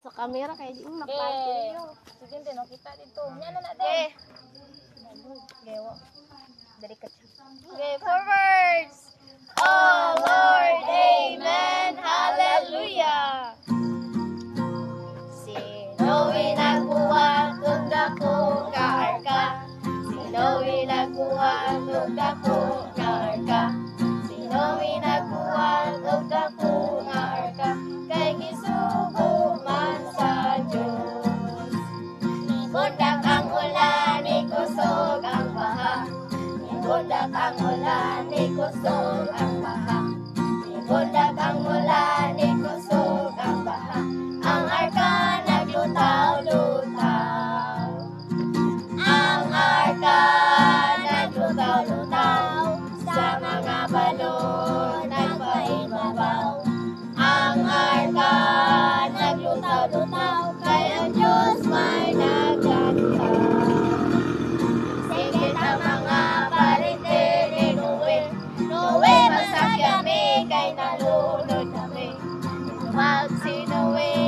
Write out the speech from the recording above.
Sa camera kaya di mo napatay yo. Sige din, kita dito. Nya na din. Gewo. Dali ka. Okay, forwards. Oh Lord, amen, hallelujah. Sino'y nagbuhat ng dako nga arka. Sino'y nagbuhat ng dako nga arka. Sino'y nagbuhat ng dako nga arka. Kay gisugo man sa Diyos. Bundak ang ulan, ikusog ang baha. Bundak ang ulan, ikusog ang baha. Bundak ang ulan, ikusog ang baha. Ang arka naglutaw-lutaw. Ang arka naglutaw-lutaw. Sa mga balon nagpaibabaw. Ang arka naglutaw-lutaw. Kaya ang Diyos may naglantaw. Sige na mga parente ni Noe. Noe, masakya mi kay nalunod kami. Tumag si Noe